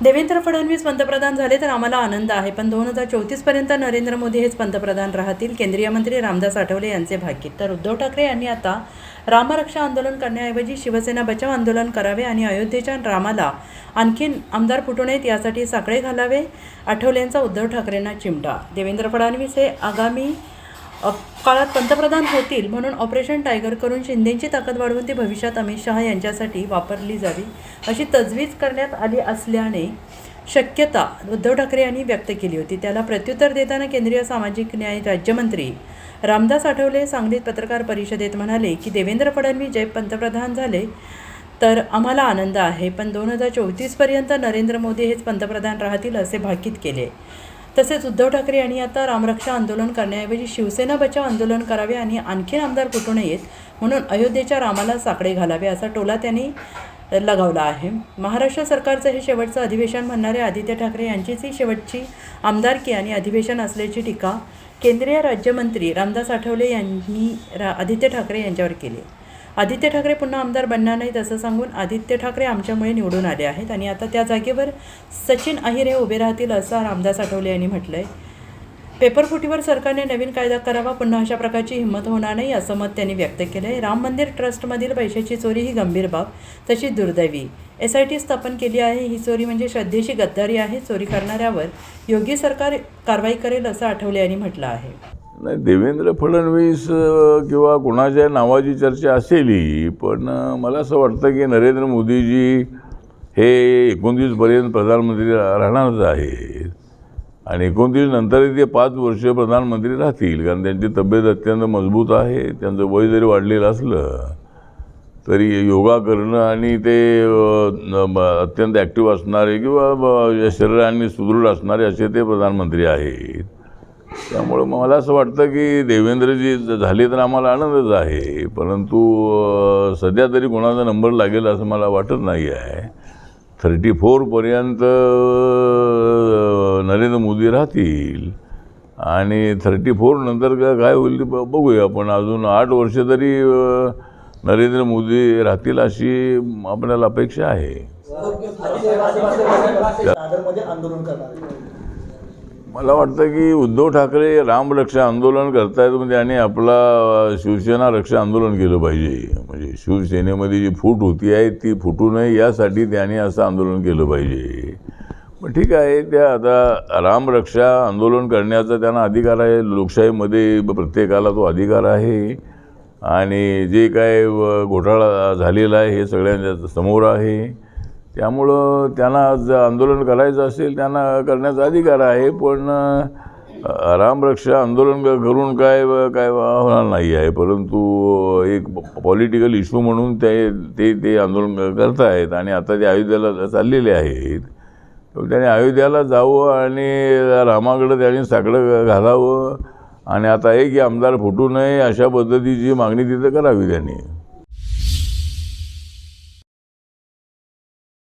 देवेंद्र फडणवीस पंतप्रधान झाले तर आम्हाला आनंद आहे, पण 2034 पर्यंत नरेंद्र मोदी हेच पंतप्रधान राहतील. केंद्रीय मंत्री रामदास आठवले यांचे भाकीत. तर उद्धव ठाकरे यांनी आता रामरक्षा आंदोलन करण्याऐवजी शिवसेना बचाव आंदोलन करावे आणि अयोध्येच्या रामाला आणखीन आमदार फुटू नयेत यासाठी साकडे घालावे. आठवलेंचा उद्धव ठाकरेंना चिमटा. देवेंद्र फडणवीस हे आगामी काळात पंतप्रधान होतील म्हणून ऑपरेशन टायगर करून शिंदेची ताकद वाढवून ती भविष्यात अमित शहा यांच्यासाठी वापरली जावी अशी तजवीज करण्यात आली असल्याने शक्यता उद्धव ठाकरे यांनी व्यक्त केली होती. त्याला प्रत्युत्तर देताना केंद्रीय सामाजिक न्याय राज्यमंत्री रामदास आठवले सांगलीत पत्रकार परिषदेत म्हणाले की देवेंद्र फडणवीस जय पंतप्रधान झाले तर आम्हाला आनंद आहे, पण 2034 पर्यंत नरेंद्र मोदी हेच पंतप्रधान राहतील असे भाकीत केले. तसेच उद्धव ठाकरे यांनी आता रामरक्षा आंदोलन करण्याऐवजी शिवसेना बचाव आंदोलन करावे आणि आणखी आमदार फुटू नयेत म्हणून अयोध्येच्या रामाला साकडे घालावे असा टोला त्यांनी लगावला आहे. महाराष्ट्र सरकारचं हे शेवटचं अधिवेशन म्हणणारे आदित्य ठाकरे यांचीच ही शेवटची आमदारकी आणि अधिवेशन असल्याची टीका केंद्रीय राज्यमंत्री रामदास आठवले यांनी आदित्य ठाकरे यांच्यावर केली. आदित्य ठाकरे पुन्हा आमदार बनणार नाहीत असं सांगून आदित्य ठाकरे आमच्यामुळे निवडून आले आहेत आणि आता त्या जागेवर सचिन अहिर हे उभे राहतील असं रामदास आठवले यांनी म्हटलं आहे. पेपरफुटीवर सरकारने नवीन कायदा करावा, पुन्हा अशा प्रकारची हिंमत होणार नाही असं मत त्यांनी व्यक्त केलं आहे. राम मंदिर ट्रस्टमधील पैशाची चोरी ही गंभीर बाब, तशी दुर्दैवी. SIT स्थापन केली आहे. ही चोरी म्हणजे श्रद्धेची गद्दारी आहे. चोरी करणाऱ्यावर योग्य सरकार कारवाई करेल असं आठवले यांनी म्हटलं आहे. नाही, देवेंद्र फडणवीस किंवा कोणाच्या नावाची चर्चा असेलही, पण मला असं वाटतं की नरेंद्र मोदीजी हे 29पर्यंत प्रधानमंत्री राहणारच आहेत आणि 29 नंतरही ते 5 वर्ष प्रधानमंत्री राहतील, कारण त्यांची तब्येत अत्यंत मजबूत आहे. त्यांचं वय जरी वाढलेलं असलं तरी योगा करणं आणि ते अत्यंत ॲक्टिव्ह असणारे किंवा शरीराने सुदृढ असणारे असे ते प्रधानमंत्री आहेत. त्यामुळे मला असं वाटतं की देवेंद्रजी झाले तर आम्हाला आनंदच आहे, परंतु सध्या तरी कोणाचा नंबर लागेल असं मला वाटत नाही आहे. 34 पर्यंत नरेंद्र मोदी राहतील आणि 34 नंतर काय होईल ते बघूया, पण अजून 8 वर्ष तरी नरेंद्र मोदी राहतील अशी आपल्याला अपेक्षा आहे. मला वाटतं की उद्धव ठाकरे रामरक्षा आंदोलन करतायत म्हणजे आणि आपला शिवसेना रक्षा आंदोलन केलं पाहिजे. म्हणजे शिवसेनेमध्ये जी फूट होती आहे ती फुटू नये यासाठी त्यांनी असं आंदोलन केलं पाहिजे. पण ठीक आहे, त्या आता रामरक्षा आंदोलन करण्याचा त्यांना अधिकार आहे. लोकशाहीमध्ये प्रत्येकाला तो अधिकार आहे आणि जे काय घोटाळा झालेला आहे हे सगळ्यांच्या समोर आहे. त्यामुळं त्यांना जर आंदोलन करायचं असेल त्यांना करण्याचा अधिकार आहे, पण रामरक्षा आंदोलन करून काय होणार नाही आहे. परंतु एक पॉलिटिकल इश्यू म्हणून ते आंदोलन करतायत आणि आता ते अयोध्येला चाललेले आहेत. त्याने अयोध्येला जावं आणि रामाकडं त्यांनी साकडं घालावं आणि आता आहे की आमदार फुटू नये अशा पद्धतीची मागणी तिथं करावी त्यांनी.